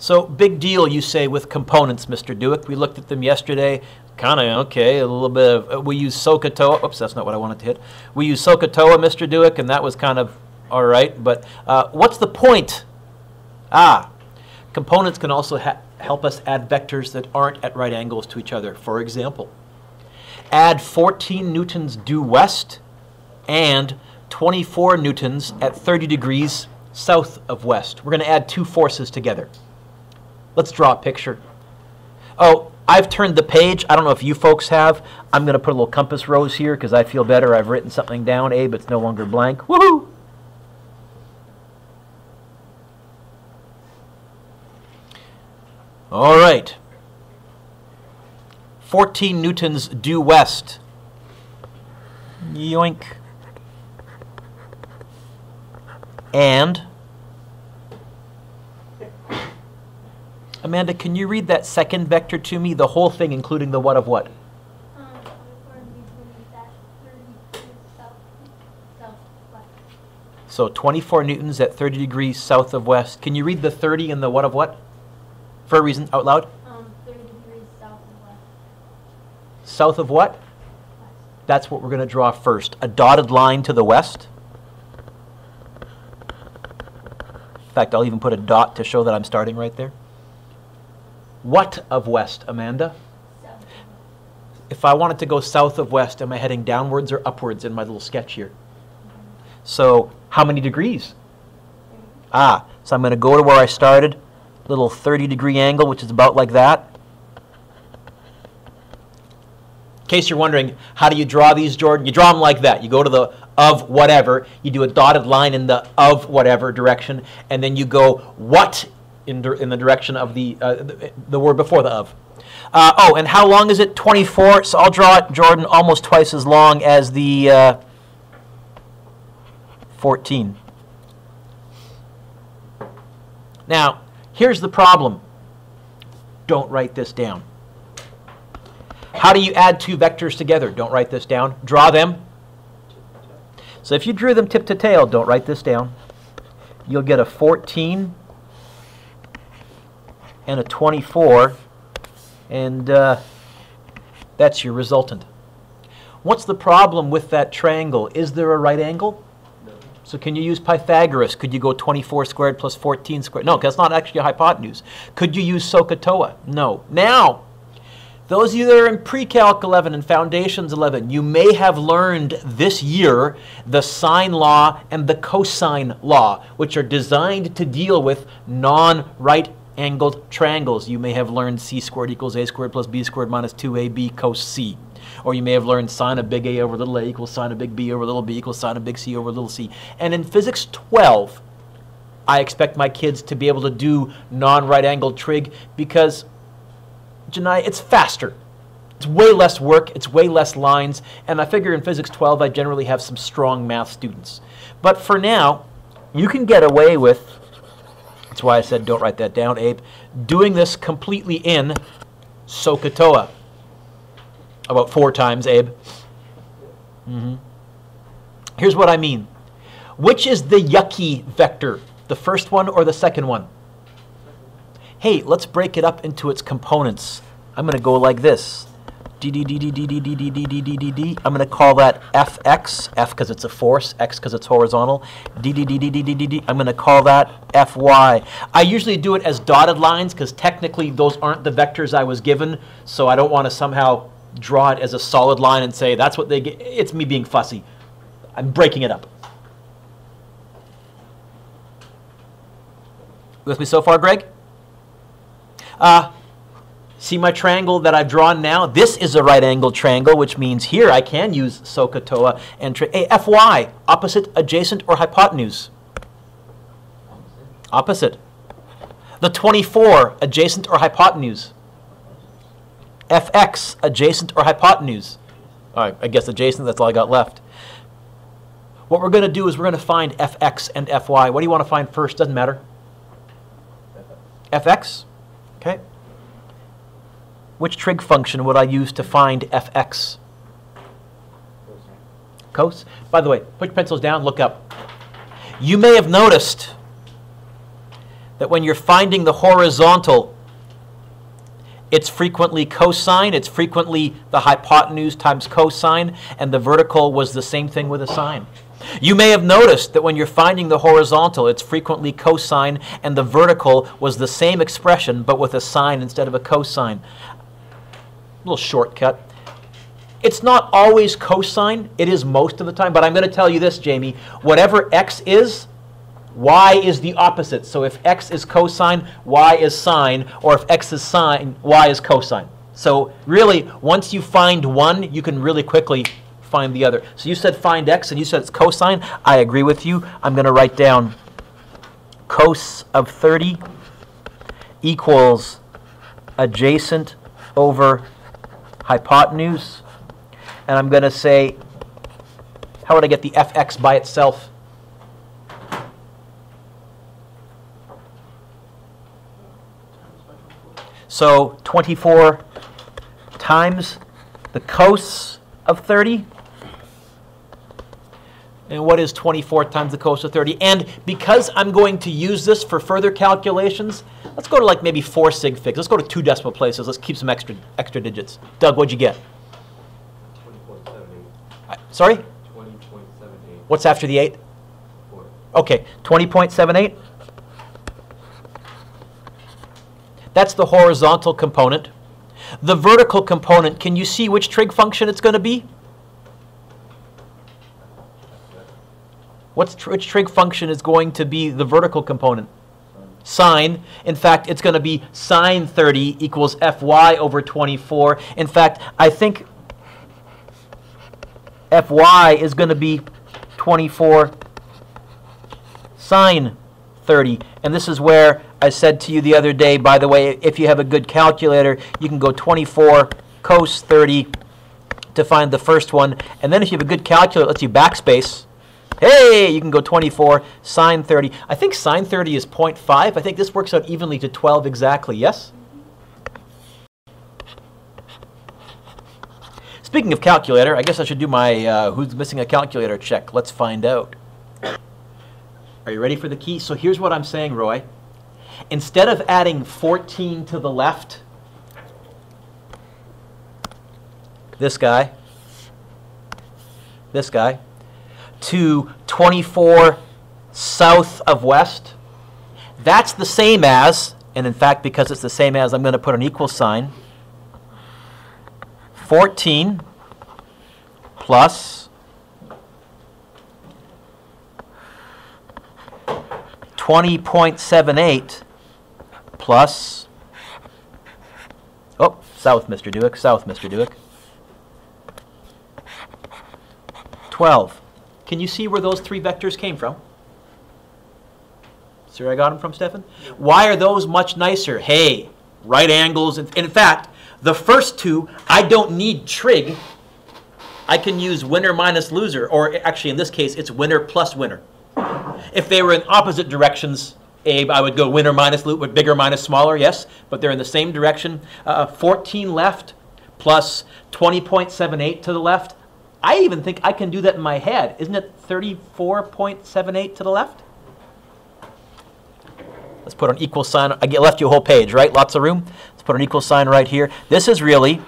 So big deal, you say, with components, Mr. Dueck. We looked at them yesterday. Kind of, okay, a little bit of, we use SOHCAHTOA. Oops, that's not what I wanted to hit. We use SOHCAHTOA, Mr. Dueck, and that was kind of all right. But what's the point? Components can also help us add vectors that aren't at right angles to each other. For example, add 14 newtons due west and 24 newtons at 30 degrees south of west. We're going to add two forces together. Let's draw a picture. Oh, I've turned the page. I don't know if you folks have. I'm going to put a little compass rose here because I feel better. I've written something down, Abe. It's no longer blank. Woohoo! All right. 14 newtons due west. Yoink. And Amanda, can you read that second vector to me, the whole thing, including the what of what? 24 newtons at 30 degrees south of west. Can you read the 30 and the what of what? For a reason, out loud. 30 degrees south of west. South of what? West. That's what we're going to draw first. A dotted line to the west. In fact, I'll even put a dot to show that I'm starting right there. What of west, Amanda? South. If I wanted to go south of west, am I heading downwards or upwards in my little sketch here? So how many degrees? So I'm going to go to where I started, little 30-degree angle, which is about like that. In case you're wondering, how do you draw these, Jordan? You draw them like that. You go to the of whatever, you do a dotted line in the of whatever direction, and then you go what in the direction of the word before the of. Oh, and how long is it? 24. So I'll draw it, Jordan, almost twice as long as the 14. Now, here's the problem. Don't write this down. How do you add two vectors together? Don't write this down. Draw them. So if you drew them tip to tail, don't write this down. You'll get a 14 and a 24, and that's your resultant. What's the problem with that triangle? Is there a right angle? No. So can you use Pythagoras? Could you go 24 squared plus 14 squared? No, because that's not actually a hypotenuse. Could you use SOHCAHTOA? No. Now, those of you that are in Pre-Calc 11 and Foundations 11, you may have learned this year the Sine Law and the Cosine Law, which are designed to deal with non-right angled triangles. You may have learned c squared equals a squared plus b squared minus 2ab cos c. Or you may have learned sine of big A over little a equals sine of big B over little b equals sine of big C over little c. And in Physics 12, I expect my kids to be able to do non-right angled trig because, Janai, it's faster. It's way less work, it's way less lines, and I figure in Physics 12 I generally have some strong math students. But for now, you can get away with, that's why I said don't write that down, Abe, doing this completely in SOHCAHTOA. About 4 times, Abe. Here's what I mean. Which is the yucky vector? The first one or the second one? Hey, let's break it up into its components. I'm going to go like this. I'm going to call that Fx, F because it's a force, X because it's horizontal. I'm going to call that Fy. I usually do it as dotted lines because technically those aren't the vectors I was given, so I don't want to somehow draw it as a solid line and say that's what they get. It's me being fussy. I'm breaking it up. With me so far, Greg? See my triangle that I've drawn now? This is a right angled triangle, which means here I can use SOHCAHTOA and Fy, opposite, adjacent, or hypotenuse? Opposite. The 24, adjacent or hypotenuse? Fx, adjacent or hypotenuse? All right, I guess adjacent, that's all I got left. What we're going to do is we're going to find Fx and Fy. What do you want to find first? Doesn't matter. Fx? Okay. Which trig function would I use to find Fx? Cos. By the way, put your pencils down, look up. You may have noticed that when you're finding the horizontal, it's frequently cosine. It's frequently the hypotenuse times cosine, and the vertical was the same thing with a sine. You may have noticed that when you're finding the horizontal, it's frequently cosine, and the vertical was the same expression, but with a sine instead of a cosine. A little shortcut. It's not always cosine. It is most of the time, but I'm going to tell you this, Jamie. Whatever x is, y is the opposite. So if x is cosine, y is sine, or if x is sine, y is cosine. So really, once you find one, you can really quickly find the other. So you said find x, and you said it's cosine. I agree with you. I'm going to write down cos of 30 equals adjacent over hypotenuse. And I'm going to say, how would I get the fx by itself? So 24 times the cos of 30. And what is 24 times the cos of 30? And because I'm going to use this for further calculations, let's go to like maybe 4 sig figs. Let's go to 2 decimal places. Let's keep some extra digits. Doug, what'd you get? 20.78. Sorry? 20.78. What's after the 8? 4. Okay, 20.78. That's the horizontal component. The vertical component, can you see which trig function it's going to be? Which trig function is going to be the vertical component? Sine. In fact, it's going to be sine 30 equals Fy over 24. In fact, I think Fy is going to be 24 sine 30. And this is where I said to you the other day, by the way, if you have a good calculator, you can go 24 cos 30 to find the first one. And then if you have a good calculator, it lets you backspace. Hey, you can go 24 sine 30. I think sine 30 is 0.5. I think this works out evenly to 12 exactly, yes? Speaking of calculator, I guess I should do my who's missing a calculator check. Let's find out. Are you ready for the key? So here's what I'm saying, Roy. Instead of adding 14 to the left, this guy, to 24 south of west, that's the same as, and in fact, because it's the same as, I'm going to put an equal sign, 14 plus 20.78 plus, oh, south, Mr. Dueck, 12. Can you see where those 3 vectors came from? See where I got them from, Stefan? Why are those much nicer? Hey, right angles. And in fact, the first 2, I don't need trig. I can use winner minus loser, or actually in this case, it's winner plus winner. If they were in opposite directions, Abe, I would go winner minus loser, bigger minus smaller, yes, but they're in the same direction. 14 left plus 20.78 to the left. I even think I can do that in my head. Isn't it 34.78 to the left? Let's put an equal sign. I left you a whole page, right? Lots of room. Let's put an equal sign right here. This is really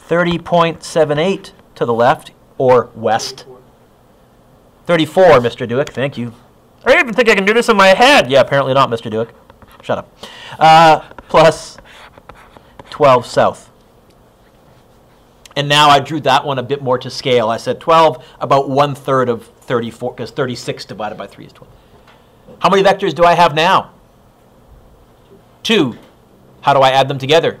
30.78 to the left, or west. 34, Mr. Dueck. Thank you. I even think I can do this in my head. Yeah, apparently not, Mr. Dueck. Shut up. Plus 12 south. And now I drew that one a bit more to scale. I said 12, about 1/3 of 34, because 36 divided by 3 is 12. How many vectors do I have now? 2. How do I add them together?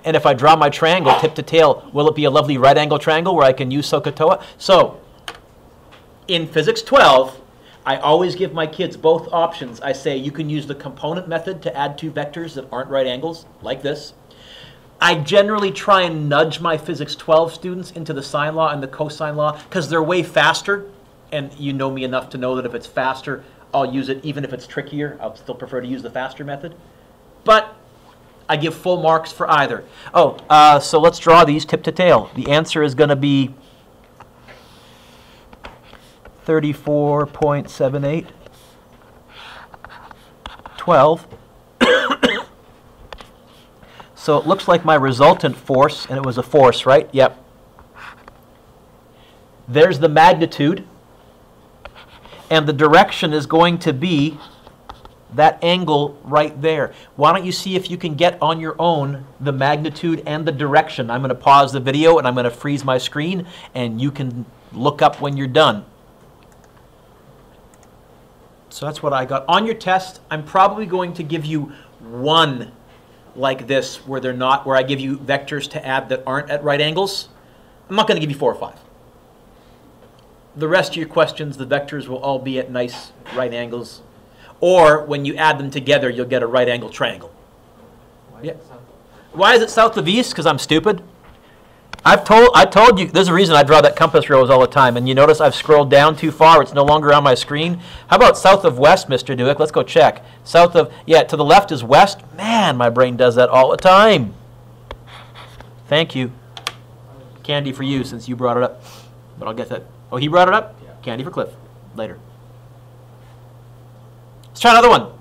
And if I draw my triangle tip to tail, will it be a lovely right angle triangle where I can use SOHCAHTOA? So, in Physics 12, I always give my kids both options. I say you can use the component method to add 2 vectors that aren't right angles, like this. I generally try and nudge my Physics 12 students into the sine law and the cosine law because they're way faster, and you know me enough to know that if it's faster, I'll use it even if it's trickier. I'll still prefer to use the faster method. But I give full marks for either. So let's draw these tip to tail. The answer is going to be 34.78 12. So it looks like my resultant force, and it was a force, right? Yep. There's the magnitude, and the direction is going to be that angle right there. Why don't you see if you can get on your own the magnitude and the direction? I'm going to pause the video and I'm going to freeze my screen, and you can look up when you're done. So that's what I got. On your test, I'm probably going to give you one like this where they're not, where I give you vectors to add that aren't at right angles. I'm not going to give you 4 or 5. The rest of your questions, the vectors will all be at nice right angles. Or when you add them together, you'll get a right angle triangle. Why is it south of east? Because I'm stupid. I told you, there's a reason I draw that compass rose all the time. And you notice I've scrolled down too far. It's no longer on my screen. How about south of west, Mr. Dueck? Let's go check. South of, yeah, to the left is west. Man, my brain does that all the time. Thank you. Candy for you, since you brought it up. But I'll get that. Oh, he brought it up? Yeah. Candy for Cliff. Later. Let's try another one.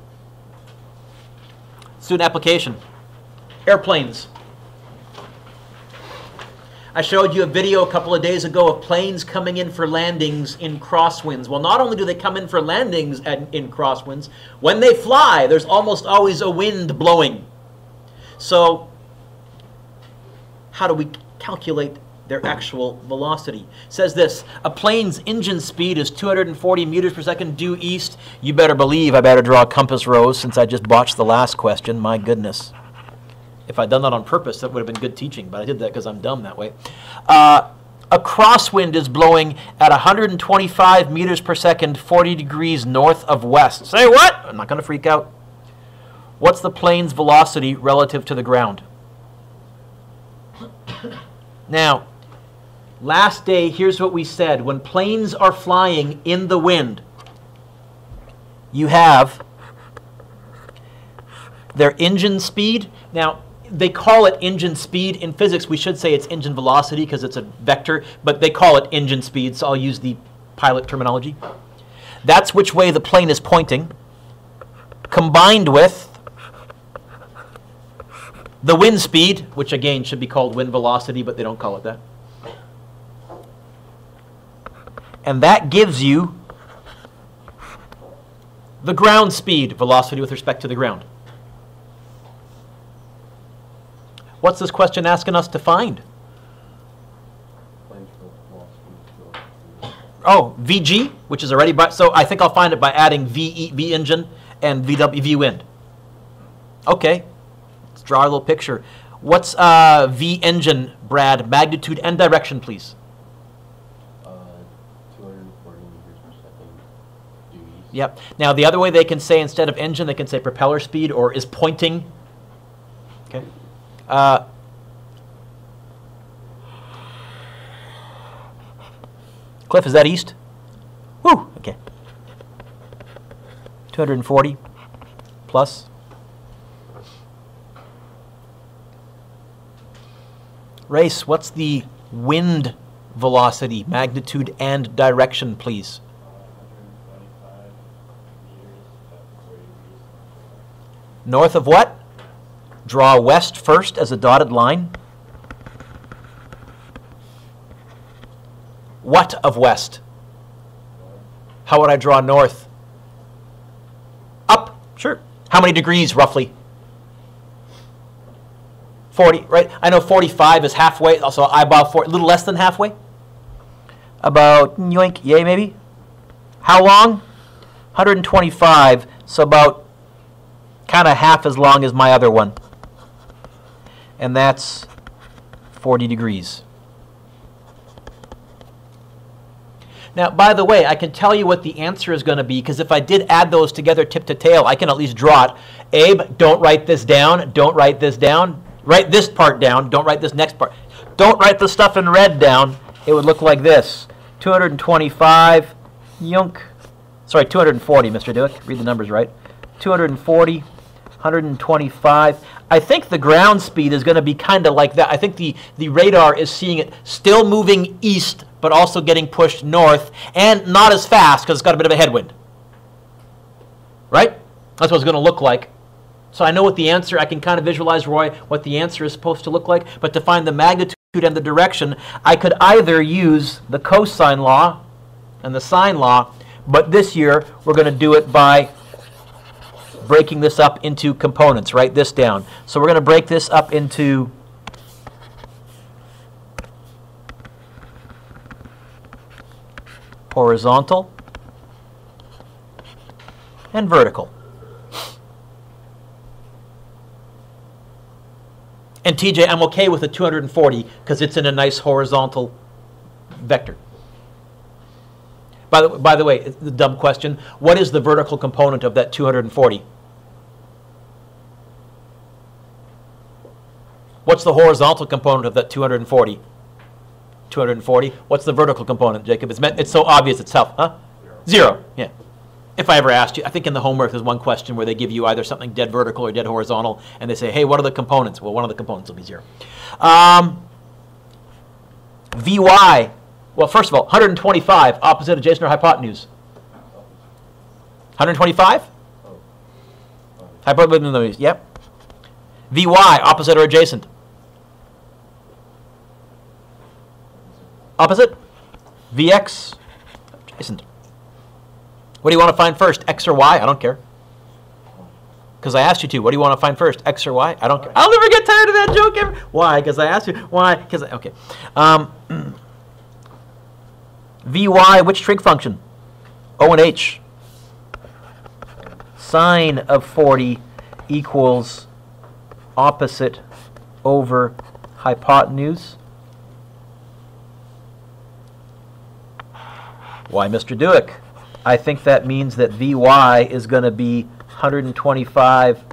Student application. Airplanes. I showed you a video a couple of days ago of planes coming in for landings in crosswinds. Well, not only do they come in for landings in crosswinds, when they fly, there's almost always a wind blowing. So, how do we calculate their actual velocity? It says this: a plane's engine speed is 240 meters per second due east. You better believe I better draw a compass rose since I just botched the last question. My goodness. If I'd done that on purpose, that would have been good teaching, but I did that because I'm dumb that way. A crosswind is blowing at 125 meters per second, 40 degrees north of west. Say what? I'm not going to freak out. What's the plane's velocity relative to the ground? Now, last day, here's what we said. When planes are flying in the wind, you have their engine speed. Now, they call it engine speed. In physics, we should say it's engine velocity because it's a vector, but they call it engine speed, so I'll use the pilot terminology. That's which way the plane is pointing, combined with the wind speed, which again should be called wind velocity, but they don't call it that. And that gives you the ground speed, velocity with respect to the ground. What's this question asking us to find? Oh, VG, which is already by, so I think I'll find it by adding V engine and V wind. Okay, let's draw a little picture. What's V engine, Brad? Magnitude and direction, please. 240 meters per second due east. Yep. Now the other way they can say, instead of engine, they can say propeller speed or is pointing. Okay. Cliff, is that east? Woo, okay. 240 plus. Race, what's the wind velocity, magnitude and direction, please? 125 meters at 40 degrees. North of what? Draw west first as a dotted line. What of west? How would I draw north? Up, sure. How many degrees roughly? 40, right? I know 45 is halfway, also eyeball 4, a little less than halfway. About, yoink, yay maybe? How long? 125, so about kind of half as long as my other one. And that's 40 degrees. Now, by the way, I can tell you what the answer is going to be, because if I did add those together tip to tail, I can at least draw it. Abe, don't write this down. Don't write this down. Write this part down. Don't write this next part. Don't write the stuff in red down. It would look like this. 225, yunk. Sorry, 240, Mr. Dueck. Read the numbers right. 240, 125. I think the ground speed is going to be kind of like that. I think the radar is seeing it still moving east, but also getting pushed north, and not as fast because it's got a bit of a headwind. Right? That's what it's going to look like. So I know what the answer, I can kind of visualize, Roy, what the answer is supposed to look like. But to find the magnitude and the direction, I could either use the cosine law and the sine law, but this year we're going to do it by breaking this up into components. Write this down. So we're going to break this up into horizontal and vertical. And TJ, I'm okay with the 240 because it's in a nice horizontal vector. By the way, the dumb question, what is the vertical component of that 240? What's the horizontal component of that 240? 240. What's the vertical component, Jacob? It's so obvious itself, huh? Zero. Yeah. If I ever asked you, I think in the homework there's one question where they give you either something dead vertical or dead horizontal, and they say, hey, what are the components? Well, one of the components will be zero. Vy, well, first of all, 125, opposite, adjacent, or hypotenuse? 125? Hypotenuse, yep. Vy, opposite or adjacent? Opposite? Vx, adjacent. What do you want to find first, x or y? I don't care. Because I asked you to. What do you want to find first, x or y? I don't care. I'll never get tired of that joke ever. Why? Because I asked you. Why? Because, okay. Vy, which trig function? O and h. Sine of 40 equals opposite over hypotenuse. Why, Mr. Dueck? I think that means that Vy is going to be 125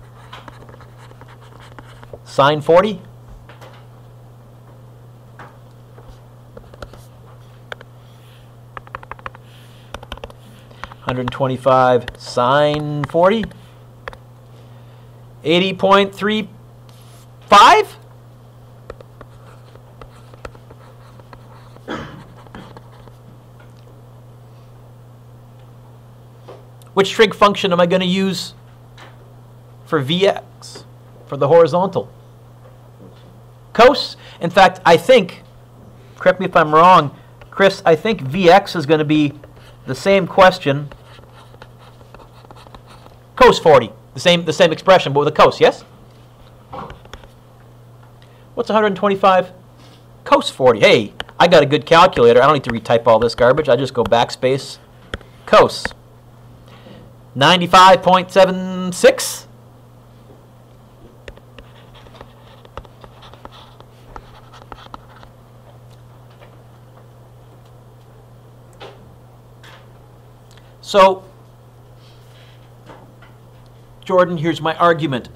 sine 40. Sine 40. 80.35. Which trig function am I going to use for Vx, for the horizontal? Cos. In fact, I think, correct me if I'm wrong, Chris, I think Vx is going to be the same question, cos 40, the same expression, but with a cos, yes? What's 125 cos 40? Hey, I got a good calculator. I don't need to retype all this garbage. I just go backspace cos. 95.76. So, Jordan, here's my argument.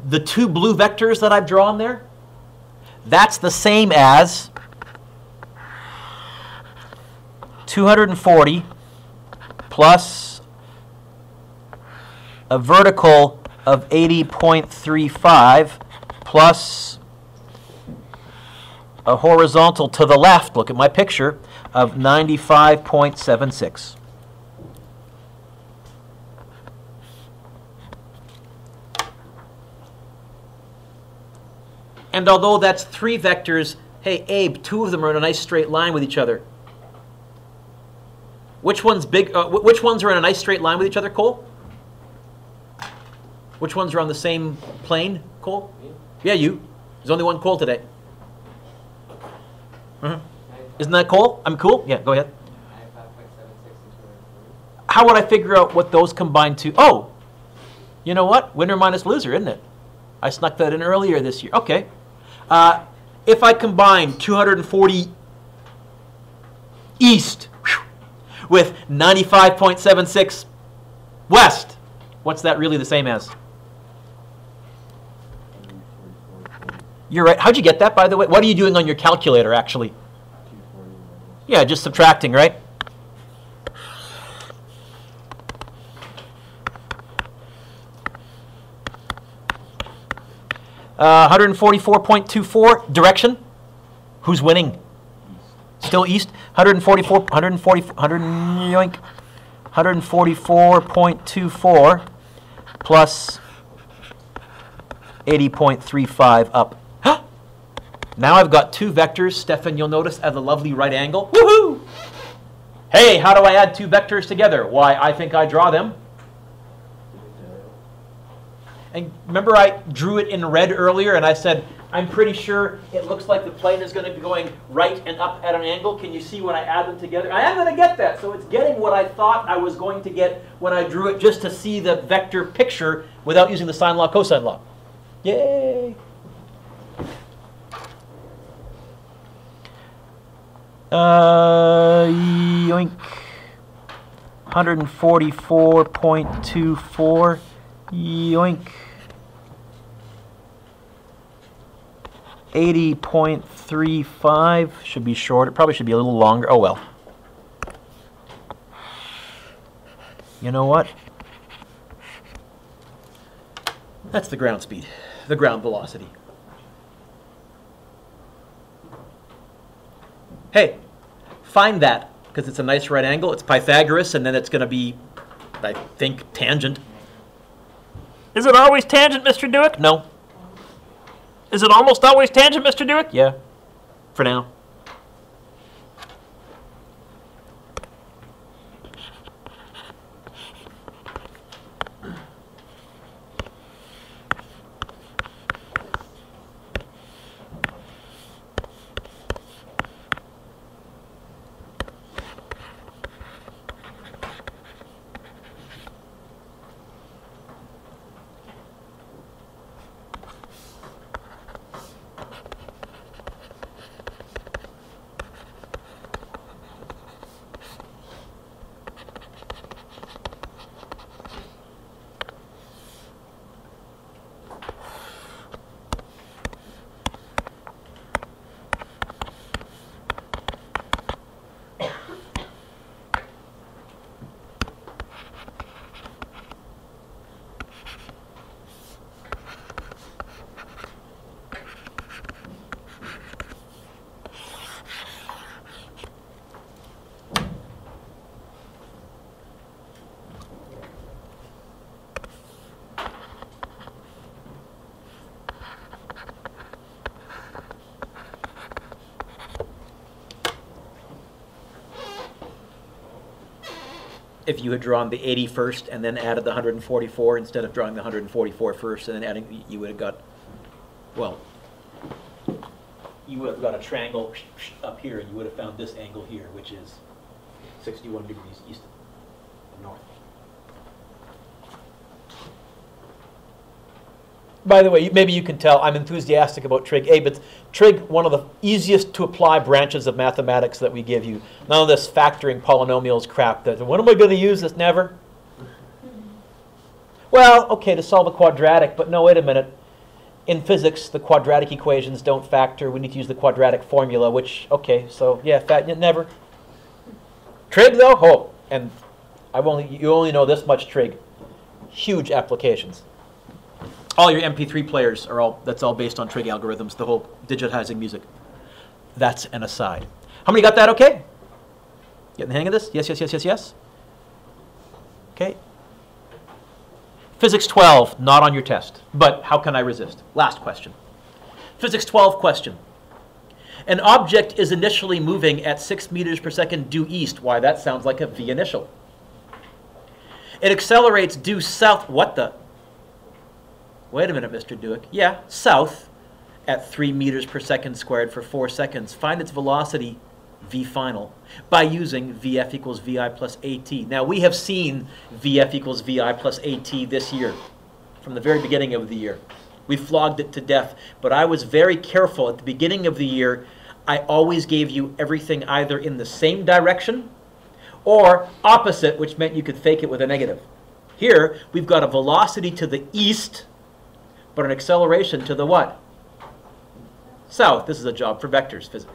The two blue vectors that I've drawn there, that's the same as 240 plus a vertical of 80.35 plus a horizontal to the left, look at my picture, of 95.76. And although that's three vectors, hey, Abe, two of them are in a nice straight line with each other. Which one's big? Which ones are in a nice straight line with each other, Cole? Which ones are on the same plane, Cole? Yeah, you. There's only one Cole today. Isn't that Cole? I'm cool? Yeah, go ahead. How would I figure out what those combine to? Oh, you know what? Winner minus loser, isn't it? I snuck that in earlier this year. Okay. If I combine 240 east with 95.76 west, what's that really the same as? You're right. How'd you get that, by the way? What are you doing on your calculator, actually? Yeah, just subtracting, right? Uh, 144.24 direction. Who's winning? Still east. 144.24 plus 80.35 up. Now I've got two vectors, Stefan, you'll notice, at a lovely right angle. Woohoo! Hey, how do I add two vectors together? Why, I think I draw them. And remember I drew it in red earlier and I said, I'm pretty sure it looks like the plane is going to be going right and up at an angle. Can you see when I add them together? I am going to get that. So it's getting what I thought I was going to get when I drew it, just to see the vector picture without using the sine law, cosine law. Yay! Yoink. 144.24. Yoink. 80.35. Should be short. It probably should be a little longer. Oh well. You know what? That's the ground speed, the ground velocity. Hey, find that, because it's a nice right angle. It's Pythagoras, and then it's going to be, I think, tangent. Is it always tangent, Mr. Dueck? No. Is it almost always tangent, Mr. Dueck? Yeah, for now. If you had drawn the 80 first and then added the 144 instead of drawing the 144 first and then adding, you would have got, well, you would have got a triangle up here and you would have found this angle here, which is 61 degrees east of north. By the way, maybe you can tell I'm enthusiastic about trig. But trig, one of the easiest to apply branches of mathematics that we give you. None of this factoring polynomials crap. That, when am I going to use this? Never. Well, okay, to solve a quadratic, but no, wait a minute. In physics, the quadratic equations don't factor. We need to use the quadratic formula, which, okay, so yeah, never. Trig, though, oh, and you only know this much trig. Huge applications. All your MP3 players are that's all based on trig algorithms, the whole digitizing music. That's an aside. How many got that okay? Getting the hang of this? Yes, yes, yes, yes, yes. Okay. Physics 12, not on your test, but how can I resist? Last question. Physics 12 question. An object is initially moving at 6 meters per second due east. Why, that sounds like a V initial. It accelerates due south. What the? Wait a minute, Mr. Dueck. Yeah, south at 3 meters per second squared for 4 seconds. Find its velocity, v final, by using Vf equals Vi plus At. Now, we have seen Vf equals Vi plus At this year, from the very beginning of the year. We flogged it to death, but I was very careful. At the beginning of the year, I always gave you everything either in the same direction or opposite, which meant you could fake it with a negative. Here, we've got a velocity to the east, but an acceleration to the what? South. This is a job for vectors.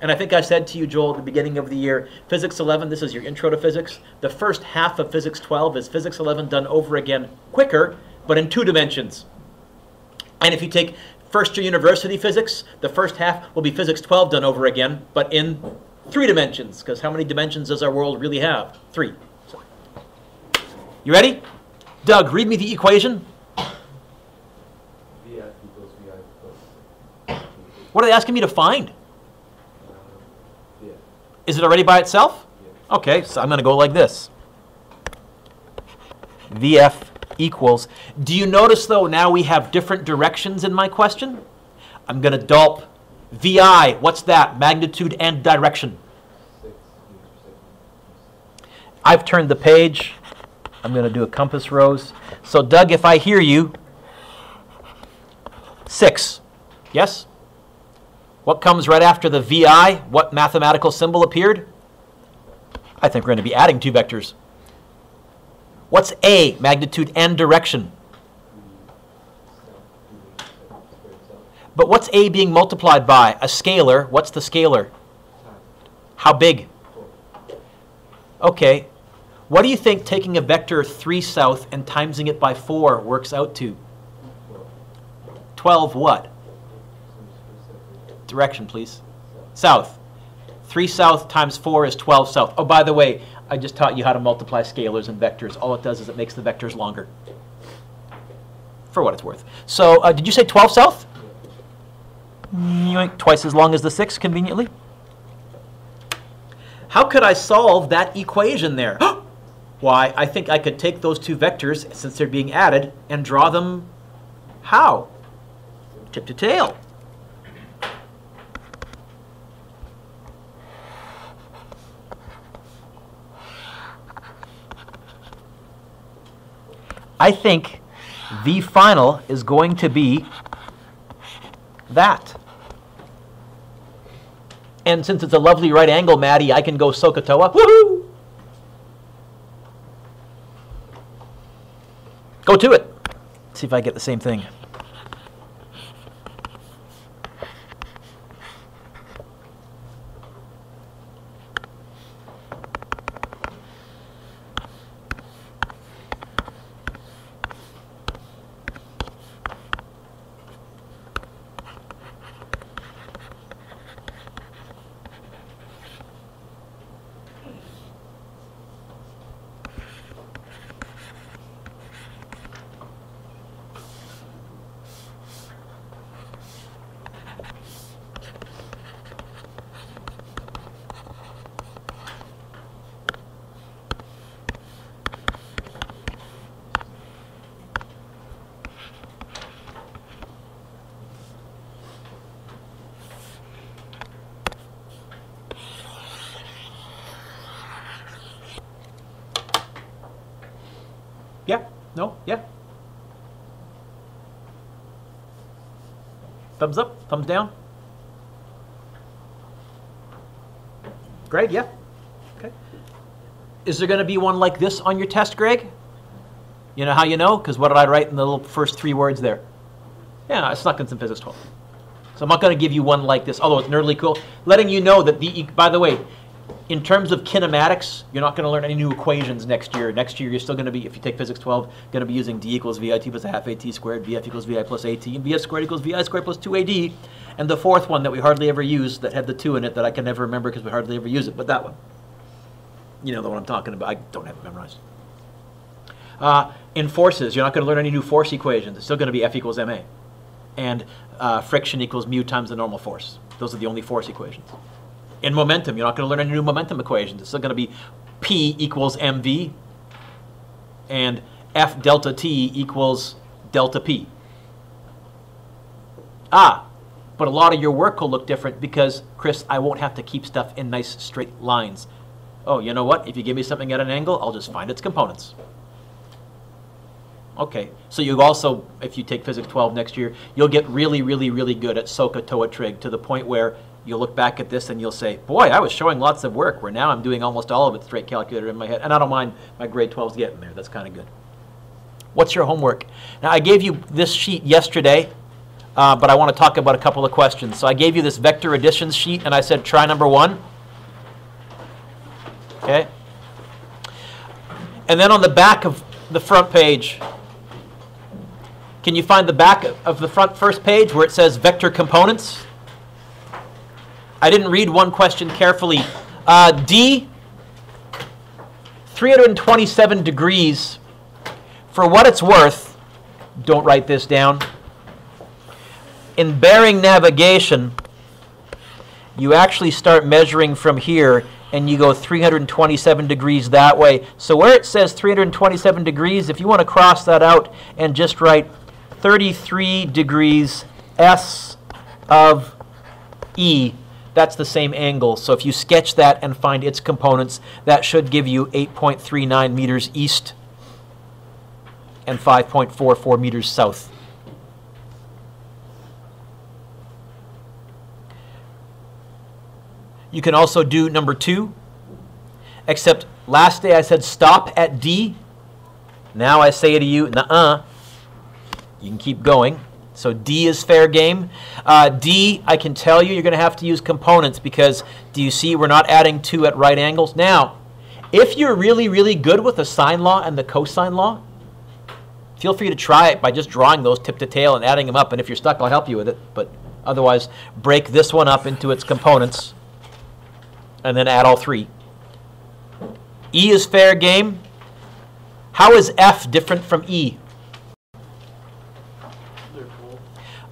And I think I said to you, Joel, at the beginning of the year, Physics 11, this is your intro to physics. The first half of Physics 12 is Physics 11 done over again quicker, but in 2 dimensions. And if you take first year university physics, the first half will be Physics 12 done over again, but in 3 dimensions. Because how many dimensions does our world really have? 3. So, you ready? Doug, read me the equation. VF equals VI plus. What are they asking me to find? VF. Is it already by itself? Yeah. Okay, so I'm going to go like this. VF equals. Do you notice, though, now we have different directions in my question? I'm going to dulp VI. What's that? Magnitude and direction. 6 meters per second. I've turned the page. I'm going to do a compass rose. So, Doug, if I hear you, 6. Yes? What comes right after the VI? What mathematical symbol appeared? I think we're going to be adding 2 vectors. What's A, magnitude and direction? But what's A being multiplied by? A scalar. What's the scalar? How big? Okay. What do you think taking a vector 3 south and timesing it by 4 works out to? 12 what? Direction, please. South. 3 south times 4 is 12 south. Oh, by the way, I just taught you how to multiply scalars and vectors. All it does is it makes the vectors longer. For what it's worth. So, did you say 12 south? Twice as long as the 6, conveniently. How could I solve that equation there? Why, I think I could take those 2 vectors, since they're being added, and draw them how? Tip to tail. I think V final is going to be that. And since it's a lovely right angle, Maddie, I can go SOHCAHTOA. Woohoo! Go to it. See if I get the same thing. Yeah? No? Yeah? Thumbs up? Thumbs down? Greg, yeah? Okay. Is there going to be one like this on your test, Greg? You know how you know? Because what did I write in the little first 3 words there? Yeah, I snuck in some physics 12. So I'm not going to give you one like this, although it's nerdly cool. Letting you know that by the way, in terms of kinematics, you're not going to learn any new equations next year. Next year, you're still going to be, if you take physics 12, going to be using d equals vit plus a half at squared, vf equals vi plus at, and vf squared equals vi squared plus 2ad. And the 4th one that we hardly ever use, that had the 2 in it, that I can never remember because we hardly ever use it, but that one. You know the one I'm talking about. I don't have it memorized. In forces, you're not going to learn any new force equations. It's still going to be F equals ma. And friction equals mu times the normal force. Those are the only force equations. In momentum, you're not going to learn any new momentum equations. It's still going to be P equals mv and F delta T equals delta P. But a lot of your work will look different because, Chris, I won't have to keep stuff in nice straight lines. Oh, you know what? If you give me something at an angle, I'll just find its components. Okay, so you also, if you take physics 12 next year, you'll get really, really, really good at SOHCAHTOA trig to the point where you'll look back at this and you'll say, boy, I was showing lots of work where now I'm doing almost all of it straight calculator in my head. And I don't mind my grade 12's getting there. That's kind of good. What's your homework? Now, I gave you this sheet yesterday, but I want to talk about a couple of questions. So I gave you this vector additions sheet, and I said try number 1. Okay? And then on the back of the front page, can you find the back of the front first page where it says vector components? I didn't read one question carefully. D, 327 degrees For what it's worth, don't write this down. In bearing navigation, you actually start measuring from here and you go 327 degrees that way. So where it says 327 degrees, if you want to cross that out and just write 33 degrees S of E, that's the same angle. So if you sketch that and find its components, that should give you 8.39 meters east and 5.44 meters south. You can also do number 2, except last day I said stop at D. Now I say to you, nuh-uh. You can keep going. So D is fair game. D, I can tell you, you're going to have to use components because, do you see, we're not adding 2 at right angles. Now, if you're really, really good with the sine law and the cosine law, feel free to try it by just drawing those tip to tail and adding them up. And if you're stuck, I'll help you with it. But otherwise, break this one up into its components and then add all 3. E is fair game. How is F different from E?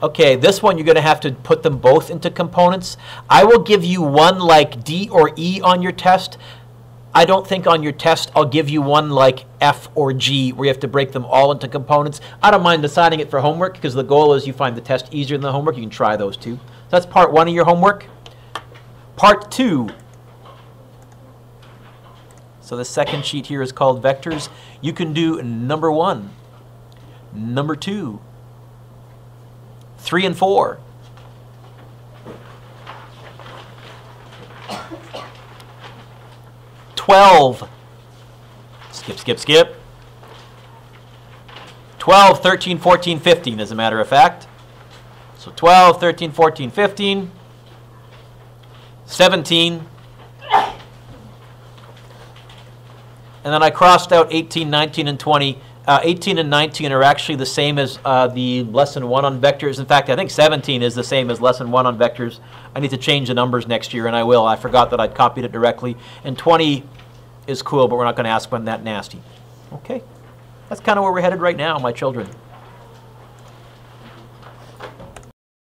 Okay, this one you're going to have to put them both into components. I will give you one like D or E on your test. I don't think on your test I'll give you one like F or G where you have to break them all into components. I don't mind deciding it for homework because the goal is you find the test easier than the homework. You can try those too. That's part 1 of your homework. Part 2. So the second sheet here is called vectors. You can do number 1, number 2, 3 and 4. Skip. 12, 13, 14, 15 as a matter of fact. So 12, 13, 14, 15, 17. And then I crossed out 18, 19, and 20. 18 and 19 are actually the same as the lesson 1 on vectors. In fact, I think 17 is the same as lesson 1 on vectors. I need to change the numbers next year, and I will. I forgot that I'd copied it directly. And 20 is cool, but we're not going to ask one that nasty. Okay. That's kind of where we're headed right now, my children.